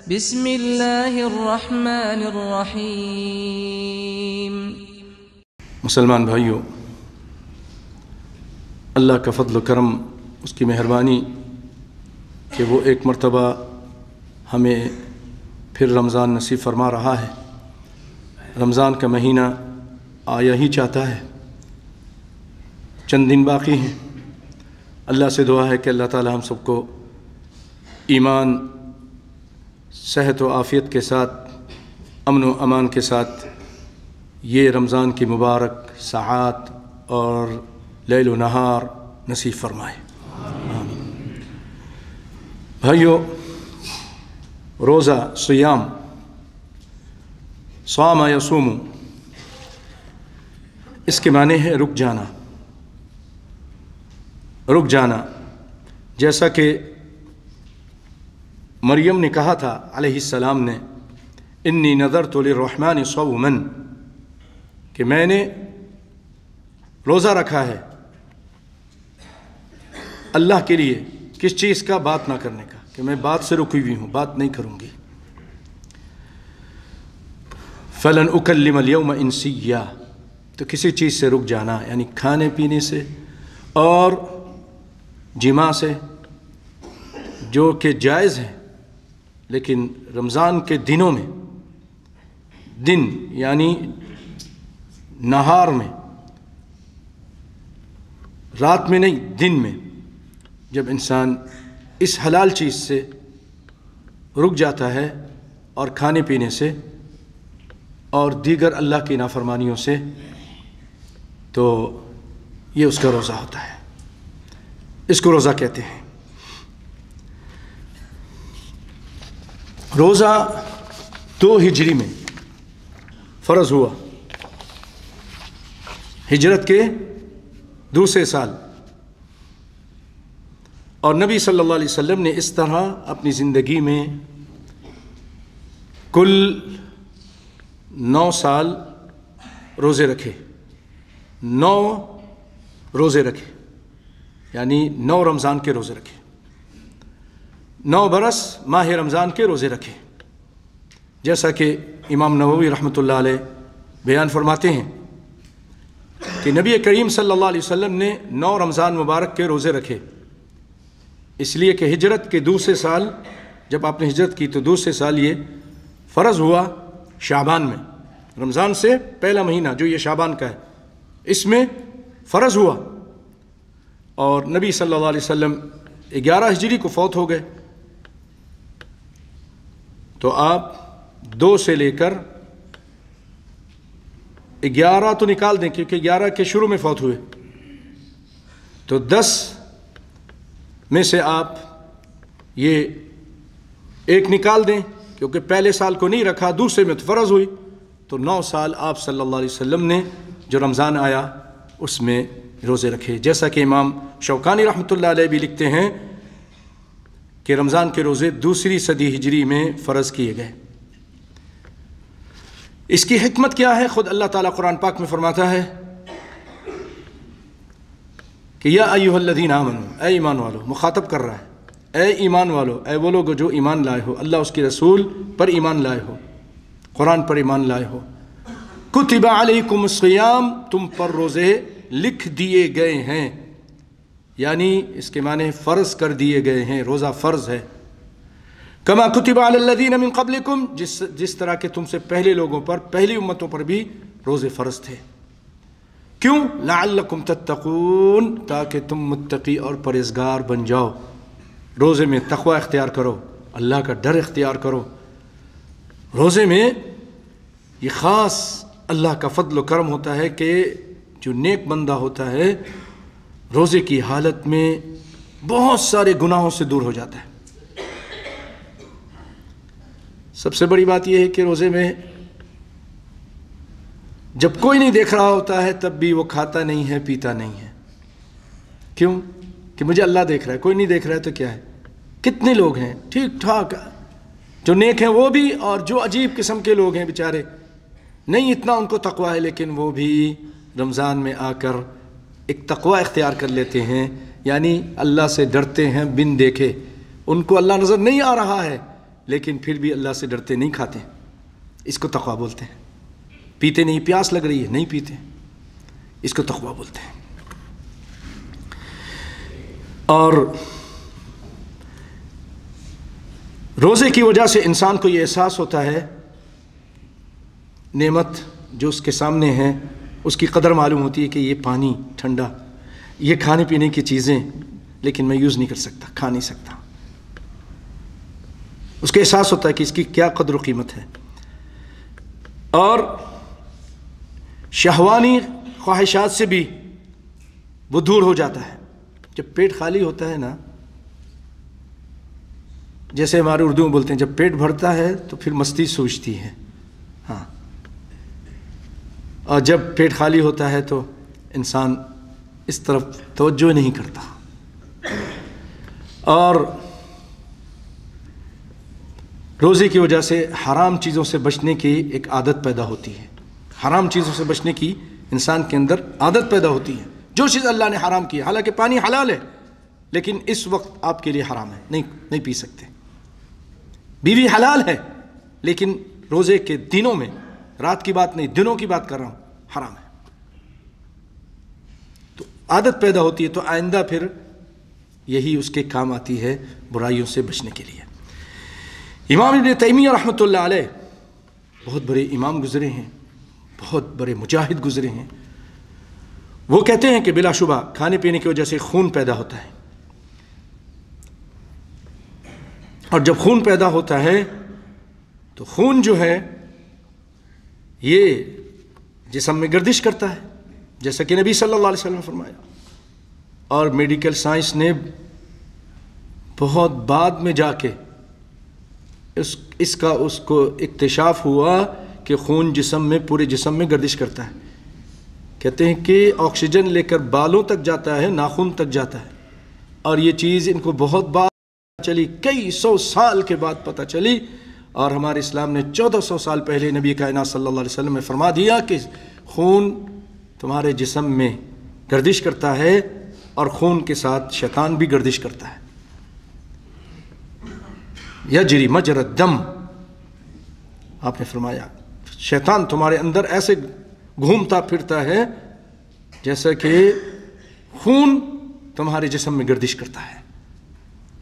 بسم اللہ الرحمن الرحیم۔ مسلمان بھائیوں، اللہ کا فضل و کرم، اس کی مہربانی کہ وہ ایک مرتبہ ہمیں پھر رمضان نصیب فرما رہا ہے۔ رمضان کا مہینہ آیا ہی چاہتا ہے، چند دن باقی ہیں۔ اللہ سے دعا ہے کہ اللہ تعالی ہم سب کو ایمان، صحت و عافیت کے ساتھ، امن و امان کے ساتھ یہ رمضان کی مبارک ساعات اور لیل و نہار نصیب فرمائے۔ بھائیو، روزہ، صیام، صام یصوم، اس کے معنی ہے رک جانا، رک جانا۔ جیسا کہ مریم نے کہا تھا علیہ السلام نے، انی نذرت للرحمن صوما، کہ میں نے روزہ رکھا ہے اللہ کے لیے، کس چیز کا؟ بات نہ کرنے کا، کہ میں بات سے رکی ہوئی ہوں، بات نہیں کروں گی۔ فلن اکلم اليوم انسیا، تو کسی چیز سے رک جانا، یعنی کھانے پینے سے اور جماع سے، جو کہ جائز ہے، لیکن رمضان کے دنوں میں، دن یعنی نہار میں، رات میں نہیں، دن میں، جب انسان اس حلال چیز سے رک جاتا ہے اور کھانے پینے سے اور دیگر اللہ کی نافرمانیوں سے، تو یہ اس کا روزہ ہوتا ہے، اس کو روزہ کہتے ہیں۔ روزہ 2 ہجری میں فرض ہوا، ہجرت کے دوسرے سال، اور نبی صلی اللہ علیہ وسلم نے اس طرح اپنی زندگی میں کل 9 سال روزے رکھے، 9 روزے رکھے، یعنی 9 رمضان کے روزے رکھے، 9 برس ماہ رمضان کے روزے رکھے، جیسا کہ امام نووی رحمۃ اللہ علیہ بیان فرماتے ہیں کہ نبی کریم صلی اللہ علیہ وسلم نے 9 رمضان مبارک کے روزے رکھے، اس لیے کہ ہجرت کے دوسرے سال، جب آپ نے ہجرت کی تو دوسرے سال یہ فرض ہوا شعبان میں، رمضان سے پہلا مہینہ جو یہ شعبان کا ہے، اس میں فرض ہوا، اور نبی صلی اللہ علیہ وسلم 11 ہجری کو فوت ہو گئے، تو آپ 2 سے لے کر 11 تو نکال دیں، کیونکہ 11 کے شروع میں فوت ہوئے، تو 10 میں سے آپ یہ ایک نکال دیں، کیونکہ پہلے سال کو نہیں رکھا، دوسرے میں تو فرض ہوئی، تو 9 سال آپ صلی اللہ علیہ وسلم نے جو رمضان آیا اس میں روزے رکھے، جیسا کہ امام شوکانی رحمۃ اللہ علیہ بھی لکھتے ہیں کہ رمضان کے روزے 2 صدی ہجری میں فرض کیے گئے۔ اس کی حکمت کیا ہے؟ خود اللہ تعالیٰ قرآن پاک میں فرماتا ہے کہ یا ایھا الذین آمنوا، اے ایمان والو، مخاطب کر رہا ہے، اے ایمان والو، اے وہ لوگ جو ایمان لائے ہو، اللہ اس کے رسول پر ایمان لائے ہو، قرآن پر ایمان لائے ہو، کتب علیکم الصیام، تم پر روزے لکھ دیے گئے ہیں، یعنی اس کے معنی فرض کر دیے گئے ہیں، روزہ فرض ہے، کما کتب علی الذین من قبلکم، جس طرح کہ تم سے پہلے لوگوں پر، پہلی امتوں پر بھی روزے فرض تھے۔ کیوں؟ لعلکم تتقون، تاکہ تم متقی اور پرہیزگار بن جاؤ، روزے میں تقوی اختیار کرو، اللہ کا ڈر اختیار کرو۔ روزے میں یہ خاص اللہ کا فضل و کرم ہوتا ہے کہ جو نیک بندہ ہوتا ہے روزے کی حالت میں بہت سارے گناہوں سے دور ہو جاتا ہے۔ سب سے بڑی بات یہ ہے کہ روزے میں جب کوئی نہیں دیکھ رہا ہوتا ہے تب بھی وہ کھاتا نہیں ہے، پیتا نہیں ہے۔ کیوں؟ کہ مجھے اللہ دیکھ رہا ہے، کوئی نہیں دیکھ رہا ہے تو کیا ہے؟ کتنے لوگ ہیں ٹھیک ٹھاک جو نیک ہیں وہ بھی، اور جو عجیب قسم کے لوگ ہیں بیچارے، نہیں اتنا ان کو تقوی ہے، لیکن وہ بھی رمضان میں آ کر ایک تقوی اختیار کر لیتے ہیں، یعنی اللہ سے ڈرتے ہیں بن دیکھے، ان کو اللہ نظر نہیں آ رہا ہے لیکن پھر بھی اللہ سے ڈرتے نہیں کھاتے، اس کو تقویٰ بولتے ہیں۔ پیتے نہیں، پیاس لگ رہی ہے نہیں پیتے، اس کو تقویٰ بولتے ہیں۔ اور روزے کی وجہ سے انسان کو یہ احساس ہوتا ہے نعمت جو اس کے سامنے ہے اس کی قدر معلوم ہوتی ہے کہ یہ پانی ٹھنڈا، یہ کھانے پینے کی چیزیں، لیکن میں یوز نہیں کر سکتا، کھا نہیں سکتا۔ اس کا احساس ہوتا ہے کہ اس کی کیا قدر و قیمت ہے۔ اور شہوانی خواہشات سے بھی وہ دور ہو جاتا ہے۔ جب پیٹ خالی ہوتا ہے نا، جیسے ہمارے اردو میں بولتے ہیں جب پیٹ بھرتا ہے تو پھر مستی سوچتی ہے، ہاں، اور جب پیٹ خالی ہوتا ہے تو انسان اس طرف توجہ نہیں کرتا۔ اور روزے کی وجہ سے حرام چیزوں سے بچنے کی ایک عادت پیدا ہوتی ہے، حرام چیزوں سے بچنے کی انسان کے اندر عادت پیدا ہوتی ہے۔ جو چیز اللہ نے حرام کی ہے، حالانکہ پانی حلال ہے لیکن اس وقت آپ کے لیے حرام ہے، نہیں پی سکتے۔ بیوی حلال ہے لیکن روزے کے دنوں میں، رات کی بات نہیں دنوں کی بات کر رہا ہوں، حرام ہے۔ تو عادت پیدا ہوتی ہے، تو آئندہ پھر یہی اس کے کام آتی ہے برائیوں سے بچنے کے لیے۔ امام ابن تیمیہ رحمۃ اللہ علیہ بہت بڑے امام گزرے ہیں، بہت بڑے مجاہد گزرے ہیں۔ وہ کہتے ہیں کہ بلا شبہ کھانے پینے کی وجہ سے خون پیدا ہوتا ہے، اور جب خون پیدا ہوتا ہے تو خون جو ہے یہ جسم میں گردش کرتا ہے، جیسا کہ نبی صلی اللہ علیہ وسلم نے فرمایا۔ اور میڈیکل سائنس نے بہت بعد میں جا کے اس کو اکتشاف ہوا کہ خون جسم میں، پورے جسم میں گردش کرتا ہے۔ کہتے ہیں کہ آکسیجن لے کر بالوں تک جاتا ہے، ناخن تک جاتا ہے، اور یہ چیز ان کو بہت بار چلی، کئی سو سال کے بعد پتہ چلی، اور ہمارے اسلام نے 1400 سال پہلے نبی کائنات صلی اللہ علیہ وسلم نے فرما دیا کہ خون تمہارے جسم میں گردش کرتا ہے، اور خون کے ساتھ شیطان بھی گردش کرتا ہے۔ یجری مجری الدم، آپ نے فرمایا شیطان تمہارے اندر ایسے گھومتا پھرتا ہے جیسا کہ خون تمہارے جسم میں گردش کرتا ہے۔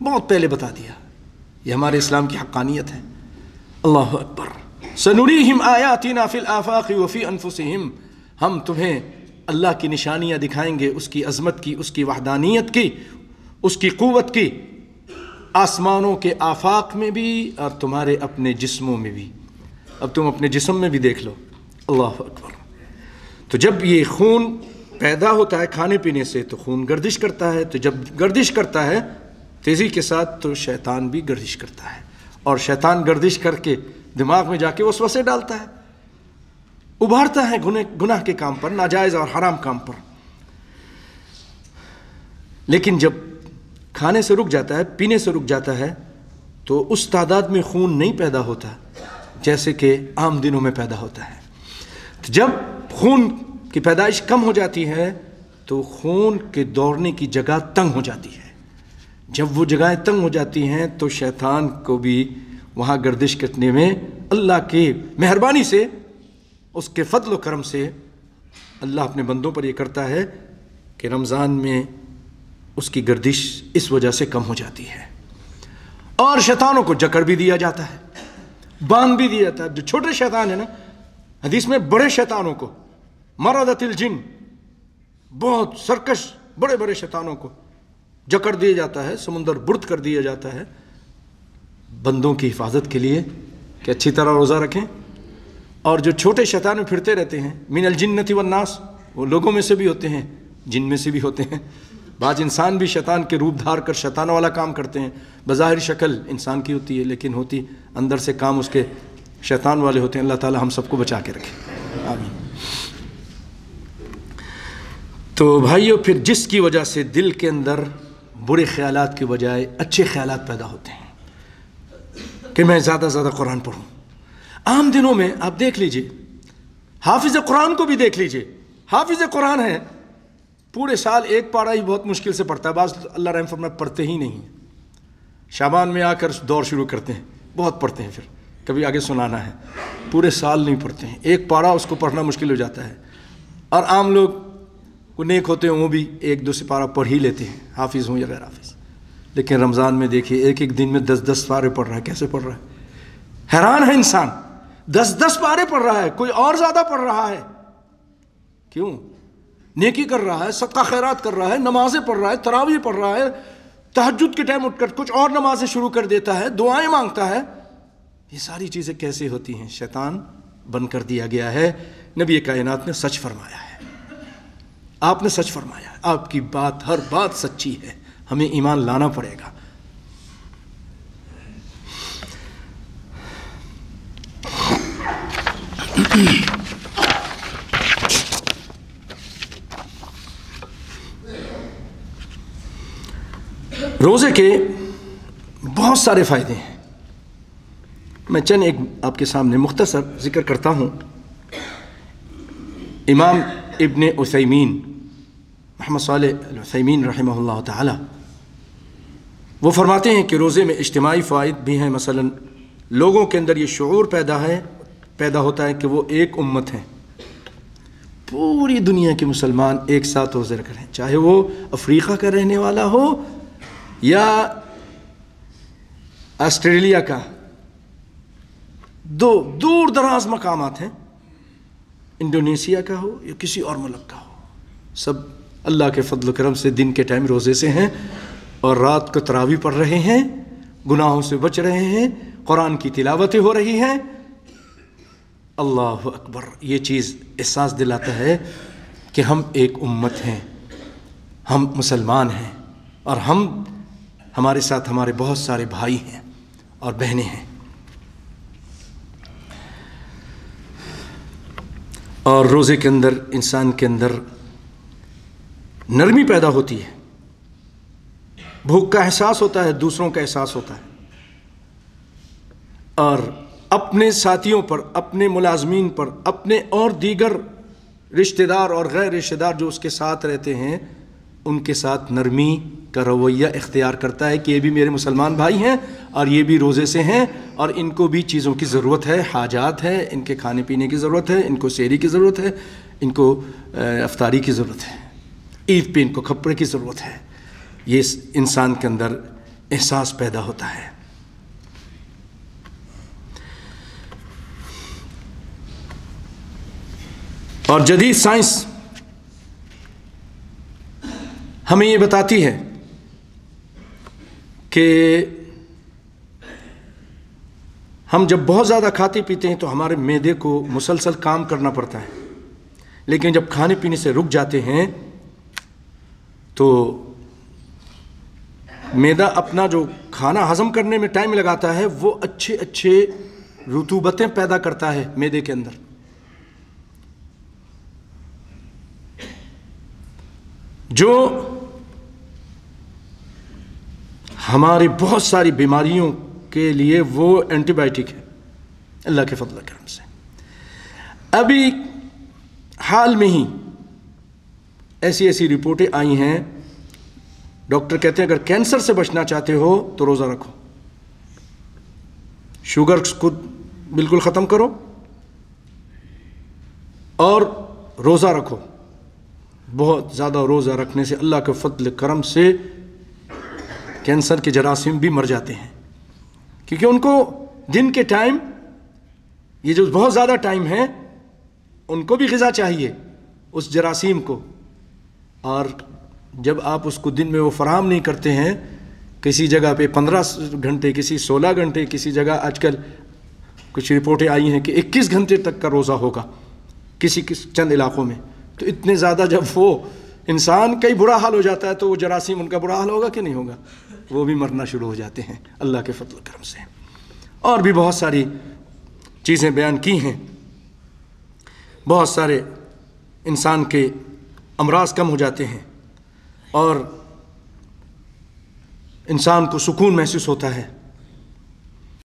بہت پہلے بتا دیا، یہ ہمارے اسلام کی حقانیت ہے۔ اللہ اکبر۔ سنریہم آیاتنا فی الآفاق وفی انفسہم، ہم تمہیں اللہ کی نشانیاں دکھائیں گے، اس کی عظمت کی، اس کی وحدانیت کی، اس کی قوت کی، آسمانوں کے آفاق میں بھی اور تمہارے اپنے جسموں میں بھی۔ اب تم اپنے جسم میں بھی دیکھ لو۔ اللہ اکبر۔ تو جب یہ خون پیدا ہوتا ہے کھانے پینے سے تو خون گردش کرتا ہے، تو جب گردش کرتا ہے تیزی کے ساتھ تو شیطان بھی گردش کرتا ہے، اور شیطان گردش کر کے دماغ میں جا کے وسوسے ڈالتا ہے، ابھارتا ہے گناہ کے کام پر، ناجائز اور حرام کام پر۔ لیکن جب کھانے سے رک جاتا ہے، پینے سے رک جاتا ہے، تو اس تعداد میں خون نہیں پیدا ہوتا جیسے کہ عام دنوں میں پیدا ہوتا ہے۔ تو جب خون کی پیدائش کم ہو جاتی ہے تو خون کے دوڑنے کی جگہ تنگ ہو جاتی ہے۔ جب وہ جگہیں تنگ ہو جاتی ہیں تو شیطان کو بھی وہاں گردش کرنے میں اللہ کی مہربانی سے، اس کے فضل و کرم سے اللہ اپنے بندوں پر یہ کرتا ہے کہ رمضان میں اس کی گردش اس وجہ سے کم ہو جاتی ہے، اور شیطانوں کو جکڑ بھی دیا جاتا ہے، باندھ بھی دیا جاتا ہے۔ جو چھوٹے شیطان ہیں نا، حدیث میں بڑے شیطانوں کو، مردۃ الجن، بہت سرکش بڑے بڑے شیطانوں کو جکڑ دیا جاتا ہے، سمندر برد کر دیا جاتا ہے بندوں کی حفاظت کے لیے کہ اچھی طرح روزہ رکھیں۔ اور جو چھوٹے شیطان پھرتے رہتے ہیں، من الجنۃ والناس، وہ لوگوں میں سے بھی ہوتے ہیں، جن میں سے بھی ہوتے ہیں۔ بعض انسان بھی شیطان کے روپ دھار کر شیطان والا کام کرتے ہیں، بظاہر شکل انسان کی ہوتی ہے لیکن ہوتی اندر سے کام اس کے شیطان والے ہوتے ہیں۔ اللہ تعالی ہم سب کو بچا کے رکھے، آمین۔ تو بھائیو، پھر جس کی وجہ سے دل کے اندر برے خیالات کے بجائے اچھے خیالات پیدا ہوتے ہیں کہ میں زیادہ زیادہ قرآن پڑھوں۔ عام دنوں میں آپ دیکھ لیجئے، حافظ قرآن کو بھی دیکھ لیجئے، حافظ قرآن ہے، پورے سال ایک پارہ ہی بہت مشکل سے پڑھتا ہے، بعض اللہ رحم فرمائے پڑھتے ہی نہیں، شعبان میں آ کر دور شروع کرتے ہیں، بہت پڑھتے ہیں، پھر کبھی آگے سنانا ہے، پورے سال نہیں پڑھتے ہیں، ایک پارہ اس کو پڑھنا مشکل ہو جاتا ہے، اور عام لوگ وہ نیک ہوتے ہیں وہ بھی 1-2 سپارہ پڑھ ہی لیتے ہیں، حافظ ہوں یا غیر حافظ. لیکن رمضان میں دیکھیے ایک دن میں 10 پارے پڑھ رہا ہے. کیسے پڑھ رہا ہے؟ حیران ہے انسان. 10 پارے پڑھ رہا ہے، کوئی اور زیادہ پڑھ رہا ہے. کیوں؟ نیکی کر رہا ہے، صدقہ خیرات کر رہا ہے، نمازیں پڑھ رہا ہے، تراویح پڑھ رہا ہے، تہجد کے ٹائم اٹھ کر کچھ اور نمازیں شروع کر دیتا ہے، دعائیں مانگتا ہے. یہ ساری چیزیں کیسے ہوتی ہیں؟ شیطان بن کر دیا گیا ہے. نبی کائنات نے سچ فرمایا ہے، آپ نے سچ فرمایا ہے، آپ کی بات ہر بات سچی ہے. ہمیں ایمان لانا پڑے گا. روزے کے بہت سارے فائدے ہیں. میں چند ایک آپ کے سامنے مختصر ذکر کرتا ہوں. امام ابن عثیمین محمد صالح العثیمین رحمہ اللہ تعالی وہ فرماتے ہیں کہ روزے میں اجتماعی فوائد بھی ہیں. مثلا لوگوں کے اندر یہ شعور پیدا ہوتا ہے کہ وہ ایک امت ہیں. پوری دنیا کے مسلمان ایک ساتھ روزے رکھ رہے ہیں، چاہے وہ افریقہ کا رہنے والا ہو یا آسٹریلیا کا، دور دراز مقامات ہیں، انڈونیشیا کا ہو یا کسی اور ملک کا ہو، سب اللہ کے فضل و کرم سے دن کے ٹائم روزے سے ہیں اور رات کو تراویح پڑھ رہے ہیں، گناہوں سے بچ رہے ہیں، قرآن کی تلاوتیں ہو رہی ہیں. اللہ اکبر. یہ چیز احساس دلاتا ہے کہ ہم ایک امت ہیں، ہم مسلمان ہیں، اور ہمارے ساتھ ہمارے بہت سارے بھائی ہیں اور بہنیں ہیں. اور روزے کے اندر انسان کے اندر نرمی پیدا ہوتی ہے، بھوک کا احساس ہوتا ہے، دوسروں کا احساس ہوتا ہے، اور اپنے ساتھیوں پر، اپنے ملازمین پر، اپنے اور دیگر رشتہ دار اور غیر رشتہ دار جو اس کے ساتھ رہتے ہیں ان کے ساتھ نرمی کا رویہ اختیار کرتا ہے کہ یہ بھی میرے مسلمان بھائی ہیں اور یہ بھی روزے سے ہیں اور ان کو بھی چیزوں کی ضرورت ہے، حاجات ہے، ان کے کھانے پینے کی ضرورت ہے، ان کو سحری کی ضرورت ہے، ان کو افطاری کی ضرورت ہے، عید پہ ان کو کپڑے کی ضرورت ہے. یہ انسان کے اندر احساس پیدا ہوتا ہے. اور جدید سائنس ہمیں یہ بتاتی ہے کہ ہم جب بہت زیادہ کھاتے پیتے ہیں تو ہمارے معدے کو مسلسل کام کرنا پڑتا ہے، لیکن جب کھانے پینے سے رک جاتے ہیں تو معدہ اپنا جو کھانا ہضم کرنے میں ٹائم لگاتا ہے وہ اچھے رطوبتیں پیدا کرتا ہے معدے کے اندر. جو ہماری بہت ساری بیماریوں کے لیے وہ اینٹی بائیوٹک ہے اللہ کے فضل و کرم سے. ابھی حال میں ہی ایسی رپورٹیں آئی ہیں، ڈاکٹر کہتے ہیں اگر کینسر سے بچنا چاہتے ہو تو روزہ رکھو، شوگر کو بالکل ختم کرو اور روزہ رکھو. بہت زیادہ روزہ رکھنے سے اللہ کے فضل کرم سے کینسر کے جراثیم بھی مر جاتے ہیں، کیونکہ ان کو دن کے ٹائم، یہ جو بہت زیادہ ٹائم ہے، ان کو بھی غذا چاہیے اس جراثیم کو. اور جب آپ اس کو دن میں وہ فراہم نہیں کرتے ہیں، کسی جگہ پہ 15 گھنٹے، کسی 16 گھنٹے، کسی جگہ آج کل کچھ رپورٹیں آئی ہیں کہ 21 گھنٹے تک کا روزہ ہوگا کسی چند علاقوں میں. تو اتنے زیادہ جب وہ انسان کا ہی برا حال ہو جاتا ہے تو وہ جراثیم ان کا برا حال ہوگا کہ نہیں ہوگا؟ وہ بھی مرنا شروع ہو جاتے ہیں اللہ کے فضل و کرم سے. اور بھی بہت ساری چیزیں بیان کی ہیں. بہت سارے انسان کے امراض کم ہو جاتے ہیں اور انسان کو سکون محسوس ہوتا ہے.